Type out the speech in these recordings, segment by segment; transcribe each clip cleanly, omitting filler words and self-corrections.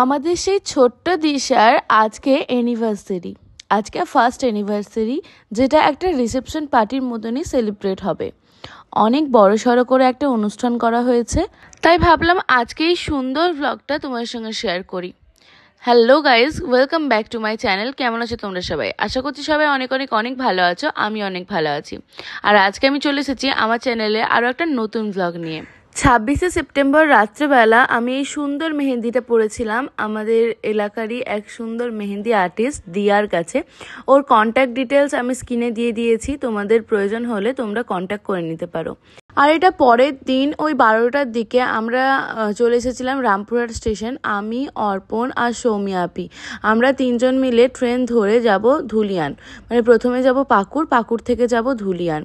আমাদের সেই ছোট্ট দিশার আজকে অ্যানিভার্সারি, আজকে ফার্স্ট অ্যানিভার্সারি, যেটা একটা রিসেপশন পার্টির মতনই সেলিব্রেট হবে। অনেক বড় সড়ো করে একটা অনুষ্ঠান করা হয়েছে, তাই ভাবলাম আজকে এই সুন্দর ব্লগটা তোমার সঙ্গে শেয়ার করি। Hello guys, welcome back to my channel. কেমন আছো তোমরা সবাই? আশা করছি সবাই অনেক অনেক অনেক ভালো আছো। আমি অনেক ভালো আছি। আর আজকে আমি চলে এসেছি আমার চ্যানেলে আরও একটা নতুন ব্লগ নিয়ে। 26শে সেপ্টেম্বর রাত্রেবেলা আমি এই সুন্দর মেহেন্দিটা পরেছিলাম আমাদের এলাকারই এক সুন্দর মেহেন্দি আর্টিস্ট দিয়ার কাছে। ওর কন্ট্যাক্ট ডিটেলস আমি স্ক্রিনে দিয়ে দিয়েছি, তোমাদের প্রয়োজন হলে তোমরা কন্ট্যাক্ট করে নিতে পারো। আর এটা পরের দিন ওই 12টার দিকে আমরা চলে এসেছিলাম রামপুরহাট স্টেশন। আমি, অর্পণ আর সৌমিয়া আপি, আমরা তিনজন মিলে ট্রেন ধরে যাব ধুলিয়ান। মানে প্রথমে যাব পাকুড় থেকে যাব ধুলিয়ান।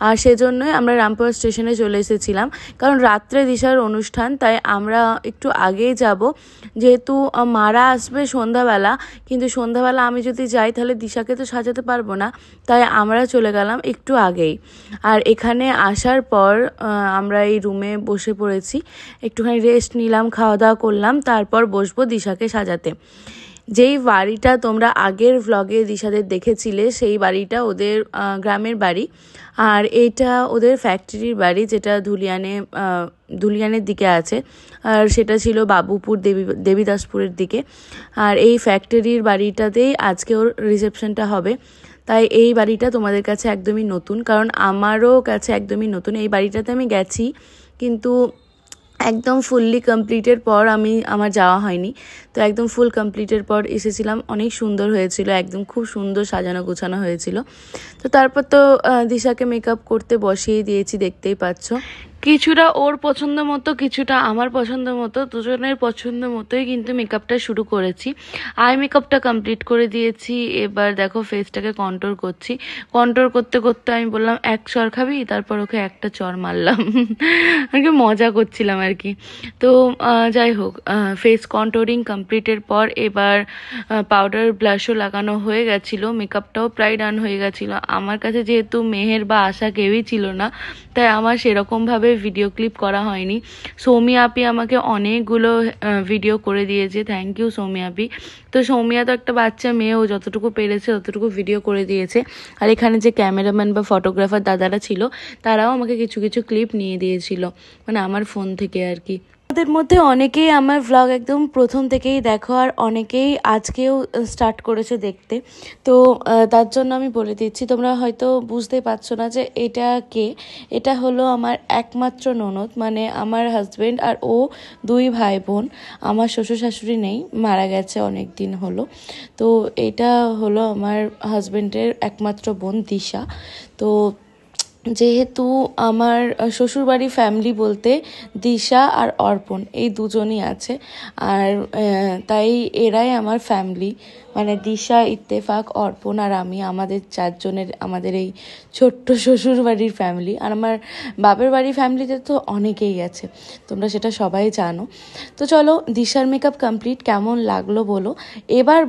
আর সেজন্যই আমরা রামপুরহাট স্টেশনে চলে এসেছিলাম, কারণ রাত্রে দিশার অনুষ্ঠান, তাই আমরা একটু আগেই যাব। যেহেতু মারা আসবে সন্ধ্যাবেলা, কিন্তু সন্ধ্যাবেলা আমি যদি যাই তাহলে দিশাকে তো সাজাতে পারবো না, তাই আমরা চলে গেলাম একটু আগেই। আর এখানে আসার পর আমরা এই রুমে বসে পড়েছি, একটুখানি রেস্ট নিলাম, খাওয়া দাওয়া করলাম, তারপর বসবো দিশাকে সাজাতে। যেই বাড়িটা তোমরা আগের ভ্লগে দিশাদের দেখেছিলে, সেই বাড়িটা ওদের গ্রামের বাড়ি, আর এইটা ওদের ফ্যাক্টরির বাড়ি, যেটা ধুলিয়ানের দিকে আছে। আর সেটা ছিল বাবুপুর দেবীদাসপুরের দিকে। আর এই ফ্যাক্টরির বাড়িটাতেই আজকে ওর রিসেপশনটা হবে। তাই এই বাড়িটা তোমাদের কাছে একদমই নতুন, কারণ আমারও কাছে একদমই নতুন। এই বাড়িটাতে আমি গেছি, কিন্তু একদম ফুললি কমপ্লিটের পর আমার যাওয়া হয়নি। তো একদম ফুল কমপ্লিটের পর এসেছিলাম। অনেক সুন্দর হয়েছিল, একদম খুব সুন্দর সাজানো গোছানো হয়েছিল। তো তারপর তো দিশাকে মেকআপ করতে বসিয়ে দিয়েছি, দেখতেই পাচ্ছ। কিছুটা ওর পছন্দ মতো, কিছুটা আমার পছন্দ মতো, দুজনের পছন্দ মতোই কিন্তু মেকআপটা শুরু করেছি। আই মেকআপটা কমপ্লিট করে দিয়েছি। এবার দেখো ফেসটাকে কন্ট্রোল করছি। কন্ট্রোল করতে করতে আমি বললাম এক চর খাবি, তারপর ওকে একটা চর মারলাম। আর কি মজা করছিলাম আর কি। তো যাই হোক, ফেস কন্ট্রোলিং কমপ্লিটের পর এবার পাউডার ব্লাশও লাগানো হয়ে গেছিলো, মেকআপটাও প্রায় ডান হয়ে গেছিলো। আমার কাছে যেহেতু মেহের বা আশা কেউই ছিল না, তাই আমার সেরকমভাবে ভিডিও ক্লিপ করা হয়নি। সৌমিয়া আপি আমাকে অনেকগুলো ভিডিও করে দিয়েছে, থ্যাংক ইউ সৌমিয়া আপি। তো সৌমিয়া তো একটা বাচ্চা মেয়ে, ও যতটুকু পেরেছে ততটুকু ভিডিও করে দিয়েছে। আর এখানে যে ক্যামেরাম্যান বা ফটোগ্রাফার দাদারা ছিল, তারাও আমাকে কিছু কিছু ক্লিপ নিয়ে দিয়েছিল, মানে আমার ফোন থেকে আর কি। তাদের মধ্যে অনেকেই আমার ভ্লগ একদম প্রথম থেকেই দেখো, আর অনেকেই আজকেও স্টার্ট করেছে দেখতে। তো তার জন্য আমি বলে দিচ্ছি, তোমরা হয়তো বুঝতেই পারছো না যে এটা কে। এটা হলো আমার একমাত্র ননদ, মানে আমার হাজব্যান্ড আর ও দুই ভাই বোন। আমার শ্বশুর শাশুড়ি নেই, মারা গেছে অনেক দিন হলো। তো এটা হলো আমার হাজব্যান্ডের একমাত্র বোন দিশা। তো যেহেতু আমার শ্বশুরবাড়ি ফ্যামিলি বলতে দিশা আর অর্পণ এই দুজনই আছে, আর তাই এরাই আমার ফ্যামিলি, মানে দিশা, ইত্তেফাক, অর্পণ আর আমি, আমাদের চারজনের আমাদের এই ছোট্ট শ্বশুরবাড়ির ফ্যামিলি। আর আমার বাপের বাড়ির ফ্যামিলিতে তো অনেকেই আছে, তোমরা সেটা সবাই জানো। তো চলো, দিশার মেকআপ কমপ্লিট, কেমন লাগলো বলো। এবার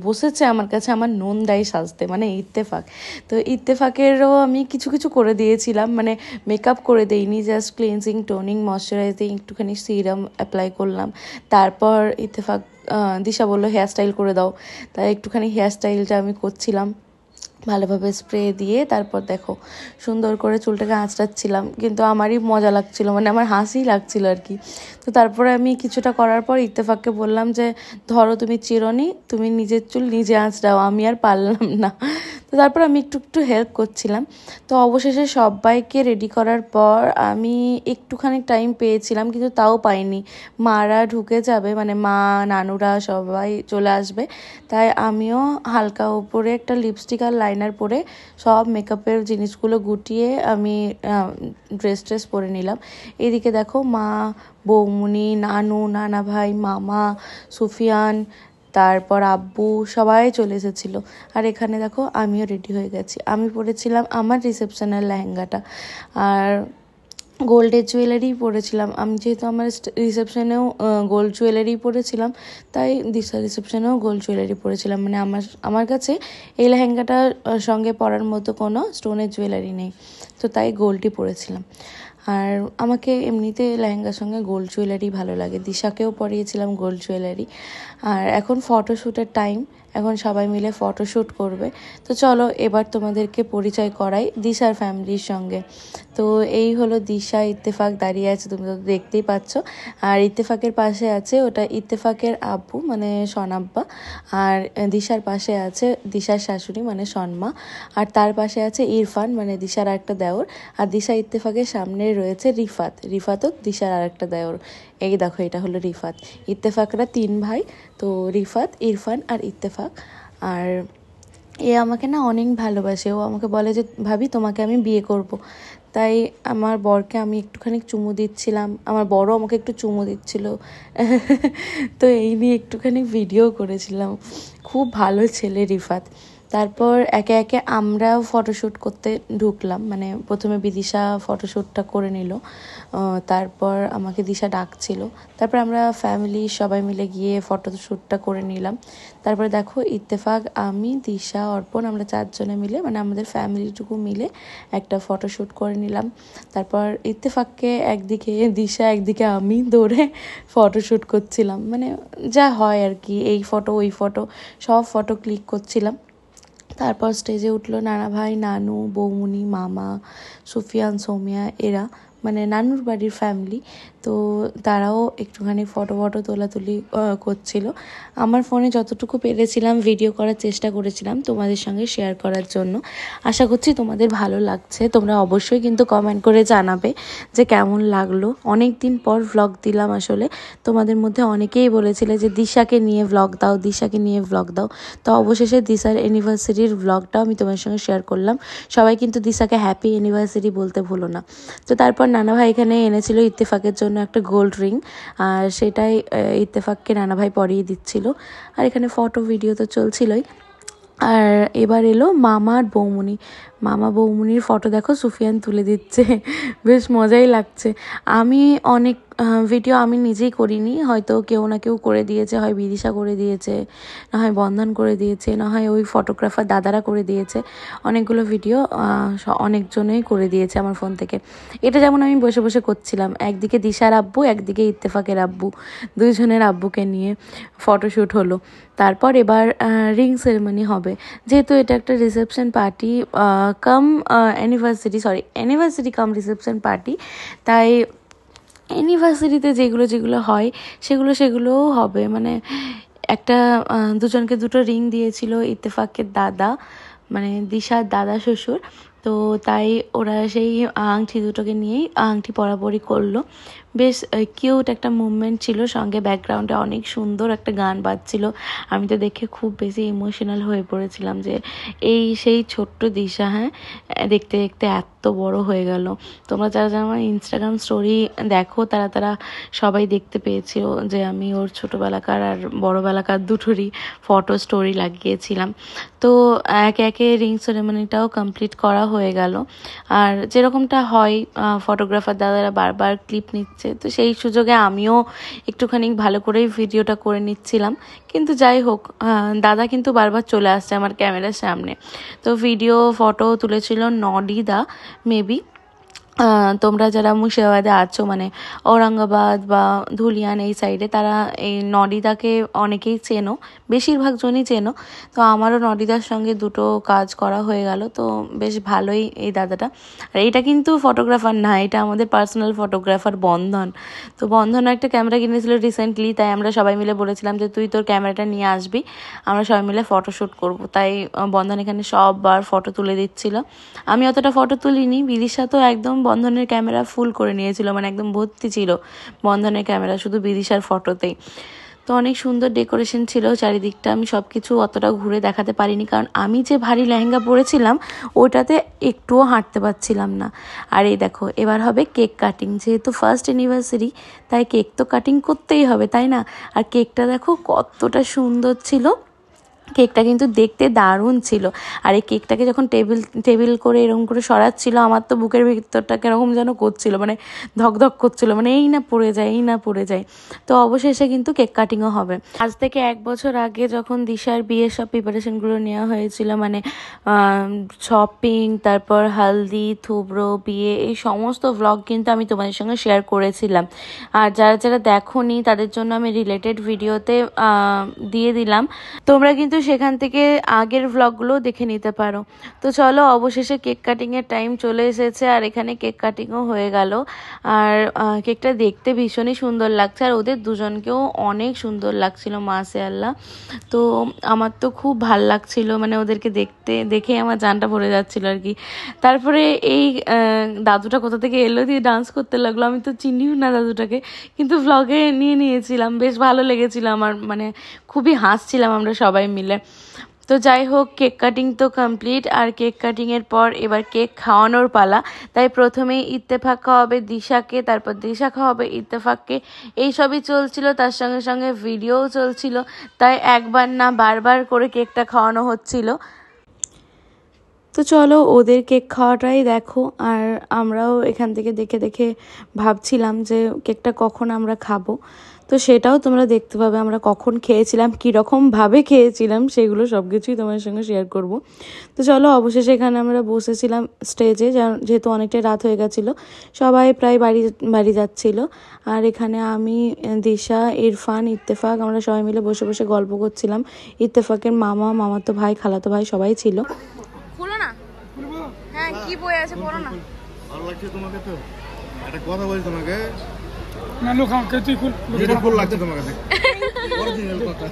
বসেছে আমার কাছে আমার নন্দাই সাজতে, মানে ইত্তেফাক। তো ইত্তেফাকেরও আমি কিছু কিছু করে দিয়েছিলাম, মানে মেকআপ করে দেইনি, জাস্ট ক্লিনজিং, টোনিং, ময়শ্চারাইজিং, একটুখানি সিরাম অ্যাপ্লাই করলাম। তারপর ইত্তেফাক দিশা বললো হেয়ার স্টাইল করে দাও, তাই একটুখানি হেয়ার স্টাইলটা আমি করছিলাম ভালোভাবে স্প্রে দিয়ে। তারপর দেখো সুন্দর করে চুলটাকে আঁচড়াচ্ছিলাম, কিন্তু আমারই মজা লাগছিল, মানে আমার হাসি লাগছিল আর কি। তো তারপরে আমি কিছুটা করার পর ইত্তেফাককে বললাম যে ধরো তুমি চিরুনি, তুমি নিজের চুল নিজে আঁচড়াও, আমি আর পারলাম না। তো তারপর আমি একটু একটু হেল্প করছিলাম। তো অবশেষে সবাইকে রেডি করার পর আমি একটুখানি টাইম পেয়েছিলাম, কিন্তু তাও পাইনি। মারা ঢুকে যাবে, মানে মা, নানুরা সবাই চলে আসবে, তাই আমিও হালকা উপরে একটা লিপস্টিক আর লাইনার পরে সব মেকআপের জিনিসগুলো গুটিয়ে আমি ড্রেস পরে নিলাম। এদিকে দেখো মা, বৌমনি, নানু, নানা ভাই, মামা, সুফিয়ান, তারপর আব্বু সবাই চলে এসেছিলো। আর এখানে দেখো আমিও রেডি হয়ে গেছি। আমি পরেছিলাম আমার রিসেপশনের লেহেঙ্গাটা, আর গোল্ডের জুয়েলারি পরেছিলাম। আমি যেহেতু আমার রিসেপশনেও গোল্ড জুয়েলারি পরেছিলাম, তাই দিশা রিসেপশনেও গোল্ড জুয়েলারি পরেছিলাম। মানে আমার কাছে এই লেহেঙ্গাটার সঙ্গে পরার মতো কোনো স্টোনের জুয়েলারি নেই, তো তাই গোল্ডই পরেছিলাম। আর আমাকে এমনিতে লেহেঙ্গার সঙ্গে গোল্ড জুয়েলারি ভালো লাগে, দিশাকেও পরিয়েছিলাম গোল্ড জুয়েলারি। আর এখন ফটোশ্যুটের টাইম, এখন সবাই মিলে ফটোশ্যুট করবে। তো চলো এবার তোমাদেরকে পরিচয় করাই দিশার ফ্যামিলির সঙ্গে। তো এই হলো দিশা, ইত্তেফাক দাঁড়িয়ে আছে, তুমি তো দেখতেই পাচ্ছ। আর ইত্তেফাকের পাশে আছে ওটা ইত্তেফাকের আব্বু মানে সনাব্বা, আর দিশার পাশে আছে দিশার শাশুড়ি মানে সন্মা, আর তার পাশে আছে ইরফান মানে দিশার একটা দেওর, আর দিশা ইত্তেফাকের সামনে রয়েছে রিফাত, রিফাতও দিশার আর একটা দেওর। এই দেখো এটা হলো রিফাত। ইত্তেফাকরা 3 ভাই, তো রিফাত, ইরফান আর ইত্তেফাক। আর এ আমাকে না অনেক ভালোবাসে, ও আমাকে বলে যে ভাবি তোমাকে আমি বিয়ে করব। তাই আমার বরকে আমি একটুখানি চুমু দিচ্ছিলাম, আমার বড় আমাকে একটু চুমু দিচ্ছিল। তো এই নিয়ে একটুখানি ভিডিও করেছিলাম। খুব ভালো ছেলে রিফাত। তারপর একে একে আমরাও ফটোশ্যুট করতে ঢুকলাম, মানে প্রথমে বিদিশা ফটোশ্যুটটা করে নিল, তারপর আমাকে দিশা ডাকছিল, তারপর আমরা ফ্যামিলি সবাই মিলে গিয়ে ফটোশ্যুটটা করে নিলাম। তারপরে দেখো ইত্তেফাক, আমি, দিশা, অর্পণ, আমরা 4 জনে মিলে মানে আমাদের ফ্যামিলিটুকু মিলে একটা ফটোশ্যুট করে নিলাম। তারপর ইত্তেফাককে একদিকে দিশা একদিকে আমি ধরে ফটোশ্যুট করছিলাম, মানে যা হয় আর কি, এই ফটো ওই ফটো সব ফটো ক্লিক করছিলাম। তারপর স্টেজে উঠলো নানা ভাই, নানু, বৌমনি, মামা, সুফিয়ান, সৌমিয়া, এরা মানে নানুর বাড়ির ফ্যামিলি। তো তারাও একটুখানি ফটো তোলাতুলি করছিল। আমার ফোনে যতটুকু পেরেছিলাম ভিডিও করার চেষ্টা করেছিলাম তোমাদের সঙ্গে শেয়ার করার জন্য। আশা করছি তোমাদের ভালো লাগছে, তোমরা অবশ্যই কিন্তু কমেন্ট করে জানাবে যে কেমন লাগলো। অনেক দিন পর ভ্লগ দিলাম আসলে, তোমাদের মধ্যে অনেকেই বলেছিলে যে দিশাকে নিয়ে ভ্লগ দাও, দিশাকে নিয়ে ভ্লগ দাও। তো অবশেষে দিশার অ্যানিভার্সারির ভ্লগটাও আমি তোমার সঙ্গে শেয়ার করলাম। সবাই কিন্তু দিশাকে হ্যাপি অ্যানিভার্সারি বলতে ভুলো না। তো তারপর নানা ভাই এখানে এনেছিল ইত্তেফাকের জন্য একটা গোল্ড রিং, আর সেটাই ইত্তেফাককে নানা ভাই পরিয়ে দিচ্ছিল। আর এখানে ফটো ভিডিও তো চলছিলই। আর এবার এলো মামা আর বৌমনি, মামা বৌমনির ফটো দেখো সুফিয়ান তুলে দিচ্ছে, বেশ মজাই লাগছে। আমি অনেক ভিডিও আমি নিজেই করিনি, হয়তো কেউ না কেউ করে দিয়েছে, হয় বিদিশা করে দিয়েছে, না হয় বন্ধন করে দিয়েছে, না হয় ওই ফটোগ্রাফার দাদারা করে দিয়েছে। অনেকগুলো ভিডিও অনেকজনেই করে দিয়েছে আমার ফোন থেকে। এটা যেমন আমি বসে বসে করছিলাম, একদিকে দিশার আব্বু একদিকে ইত্তেফাকের আব্বু, দুইজনের আব্বুকে নিয়ে ফটোশ্যুট হলো। তারপর এবার রিং সেরেমনি হবে, যেহেতু এটা একটা রিসেপশন পার্টি কাম অ্যানিভার্সারি কাম রিসেপশন পার্টি, তাই অ্যানিভার্সারিতে যেগুলো হয় সেগুলোও হবে। মানে একটা দুজনকে দুটো রিং দিয়েছিল ইত্তেফাকের দাদা, মানে দিশার দাদা শ্বশুর। তো তাই ওরা সেই আংটি দুটোকে নিয়েই আংটি পরাপরি করলো। বেশ কিউট একটা মুভমেন্ট ছিল, সঙ্গে ব্যাকগ্রাউন্ডে অনেক সুন্দর একটা গান বাজছিল। আমি তো দেখে খুব বেশি ইমোশনাল হয়ে পড়েছিলাম যে এই সেই ছোট্ট দিশা, হ্যাঁ, দেখতে দেখতে এত বড় হয়ে গেল। তোমরা যারা যারা আমার ইনস্টাগ্রাম স্টোরি দেখো তারা সবাই দেখতে পেয়েছিল যে আমি ওর ছোটোবেলাকার আর বড়োবেলাকার দুটোরই ফটো স্টোরি লাগিয়েছিলাম। তো একে একে রিং সেরেমনিটাও কমপ্লিট করা হয়ে গেল। আর যেরকমটা হয় ফটোগ্রাফার দাদারা বারবার ক্লিপ নিচ্ছে, তো সেই সুযোগে আমিও একটুখানি ভালো করেই ভিডিওটা করে নিচ্ছিলাম। কিন্তু যাই হোক, দাদা কিন্তু বারবার চলে আসছে আমার ক্যামেরার সামনে। তো ভিডিও ফটো তুলেছিল নডিদা, মেবি তোমরা যারা মুর্শিদাবাদে আছো মানে ঔরঙ্গাবাদ বা ধুলিয়ান এই সাইডে, তারা এই নডিদাকে অনেকেই চেনো, বেশিরভাগ জনই চেনো। তো আমারও নডিদার সঙ্গে দুটো কাজ করা হয়ে গেল, তো বেশ ভালোই এই দাদাটা। আর এটা কিন্তু ফটোগ্রাফার না, এটা আমাদের পার্সোনাল ফটোগ্রাফার বন্ধন। তো বন্ধন একটা ক্যামেরা কিনেছিল রিসেন্টলি, তাই আমরা সবাই মিলে বলেছিলাম যে তুই তোর ক্যামেরাটা নিয়ে আসবি, আমরা সবাই মিলে ফটোশ্যুট করব। তাই বন্ধন এখানে সববার ফটো তুলে দিচ্ছিল। আমি অতটা ফটো তুলিনি, বিদিশা তো একদম বন্ধনের ক্যামেরা ফুল করে নিয়েছিল, মানে একদম ভর্তি ছিল বন্ধনের ক্যামেরা শুধু বিদিশার ফটোতেই। তো অনেক সুন্দর ডেকোরেশন ছিল চারিদিকটা, আমি সব কিছু অতটা ঘুরে দেখাতে পারিনি, কারণ আমি যে ভারী লেহেঙ্গা পরেছিলাম ওটাতে একটুও হাঁটতে পারছিলাম না। আর এই দেখো এবার হবে কেক কাটিং, যেহেতু ফার্স্ট অ্যানিভার্সারি তাই কেক তো কাটিং করতেই হবে, তাই না? আর কেকটা দেখো কতটা সুন্দর ছিল, কেকটা কিন্তু দেখতে দারুণ ছিল। আর এই কেকটাকে যখন টেবিল করে এরকম করে সরাচ্ছিল, আমার তো বুকের ভিতরটা কিরকম যেন করছিল, মানে ধকধক করছিল, মানে এই না পড়ে যায়, এই না পড়ে যায়। তো অবশেষে কিন্তু কেক কাটিংও হবে। আজ থেকে 1 বছর আগে যখন দিশার বিয়ের সব প্রিপারেশনগুলো নেওয়া হয়েছিল, মানে শপিং, তারপর হালদি, থুবড়ো, বিয়ে, এই সমস্ত ভ্লগ কিন্তু আমি তোমাদের সঙ্গে শেয়ার করেছিলাম। আর যারা যারা দেখোনি তাদের জন্য আমি রিলেটেড ভিডিওতে দিয়ে দিলাম, তোমরা কিন্তু সেখান থেকে আগের ভ্লগগুলো দেখে নিতে পারো। তো চলো, অবশেষে কেক কাটিংয়ের টাইম চলে এসেছে, আর এখানে কেক কাটিংও হয়ে গেল। আর কেকটা দেখতে ভীষণই সুন্দর লাগছে, আর ওদের দুজনকেও অনেক সুন্দর লাগছিল, মাশাআল্লাহ। তো আমার তো খুব ভাল লাগছিল, মানে ওদেরকে দেখে আমার জানটা ভরে যাচ্ছিল আর কি। তারপরে এই দাদুটা কোথা থেকে এলো দিয়ে ডান্স করতে লাগলো, আমি তো চিনিও না দাদুটাকে, কিন্তু ভ্লগে নিয়েছিলাম, বেশ ভালো লেগেছিল আমার, মানে খুবই হাসছিলাম আমরা সবাই মিলে। তো যাই হোক, কেক কাটিং তো কমপ্লিট, আর কেক কাটিংয়ের পর এবার কেক খাওয়ানোর পালা। তাই প্রথমেই ইত্তেফাক খাওয়াবে দিশাকে, তারপর দিশা খাওয়াবে ইত্তেফাককে, এইসবই চলছিল, তার সঙ্গে সঙ্গে ভিডিওও চলছিল। তাই একবার না বারবার করে কেকটা খাওয়ানো হচ্ছিল। তো চলো, ওদের কেক খাওয়াটাই দেখো, আর আমরাও এখান থেকে দেখে দেখে ভাবছিলাম যে কেকটা কখন আমরা খাবো। তো সেটাও তোমরা দেখতে পাবে, আমরা কখন খেয়েছিলাম, কীরকমভাবে খেয়েছিলাম, সেগুলো সব কিছুই তোমার সঙ্গে শেয়ার করব। তো চলো, অবশেষে এখানে আমরা বসেছিলাম স্টেজে, যেহেতু অনেকটাই রাত হয়ে গেছিলো, সবাই প্রায় বাড়ি যাচ্ছিলো। আর এখানে আমি, দিশা, ইরফান, ইত্তেফাক, আমরা সবাই মিলে বসে বসে গল্প করছিলাম। ইত্তেফাকের মামাতো ভাই, খালাতো ভাই সবাই ছিল। খুলো না, হ্যাঁ কি বই আছে পড়ো না। ভালো লাগছে তোমাকে? তো একটা কথা বলি তোমাকে, না লোকা কেতি খুল যেটা ফুল লাগছে তোমাকে দেখ অরিজিনাল কথা।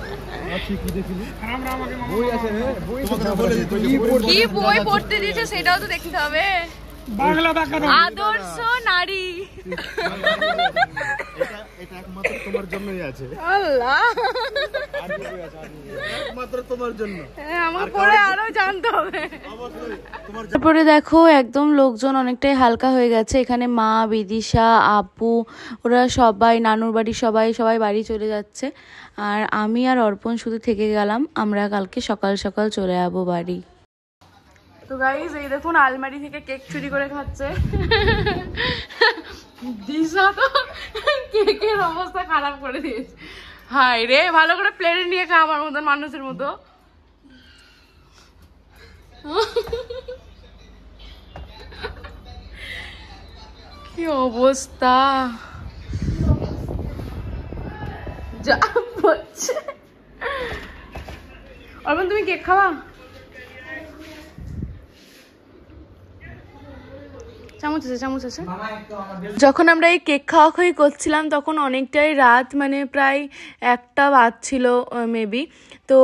আচ্ছা কি দেখিলি? আমরা আমাকে বই আছে, বই তোমাকে বলে দিতে, কি বই পড়তে দিয়েছে সেটাও তো দেখতে হবে। বাংলা ব্যাকরণ আদর্শ নারী। এটা একমাত্র তোমার জন্যই আছে। আল্লাহ, একমাত্র তোমার জন্য। আমার পরে আরো জানতে হবে। অবশ্যই তোমার। তারপরে দেখো, একদম লোকজন অনেকটাই হালকা হয়ে গেছে। এখানে মা, বিদিশা, আপু, ওরা সবাই, নানুর বাড়ি সবাই বাড়ি চলে যাচ্ছে। আর আমি আর অর্পণ শুধু থেকে গেলাম, আমরা কালকে সকাল সকাল চলে যাবো বাড়ি। তো গাইস, এই দেখুন আলমারি থেকে কেক চুরি করে খাচ্ছে দিশা। তো কেকের অবস্থা খারাপ করে দিয়েছে। হাই রে, ভালো করে প্লেটে নিয়ে খা, আমার মতন মানুষের মতো। কি অবস্থা, যা হচ্ছে। অর্পণ, তুমি কেক খাওয়া? চামচ আছে। যখন আমরা এই কেক খাওয়াখাওয়ি করছিলাম তখন অনেকটাই রাত, মানে প্রায় 1টা বাজছিল মেবি। তো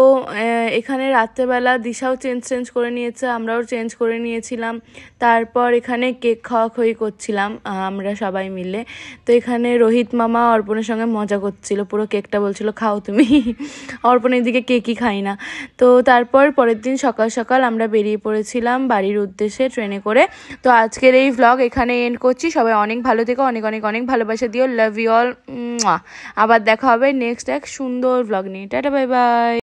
এখানে রাত্রেবেলা দিশাও চেঞ্জ করে নিয়েছে, আমরাও চেঞ্জ করে নিয়েছিলাম। তারপর এখানে কেক খাওয়াখাওয়ি করছিলাম আমরা সবাই মিলে। তো এখানে রোহিত মামা অর্পণের সঙ্গে মজা করছিল, পুরো কেকটা বলছিল খাও তুমি। অর্পণ এদিকে কেকই খাই না। তো তারপর পরের দিন সকাল সকাল আমরা বেরিয়ে পড়েছিলাম বাড়ির উদ্দেশ্যে ট্রেনে করে। তো আজকের এই ভ্লগ এখানে এন্ড করছি। সবাই অনেক ভালো থেকো, অনেক অনেক অনেক ভালোবাসা দিও। Love you all. আবার দেখা হবে নেক্সট এক সুন্দর ভ্লগ নিয়ে। Tata, bye by.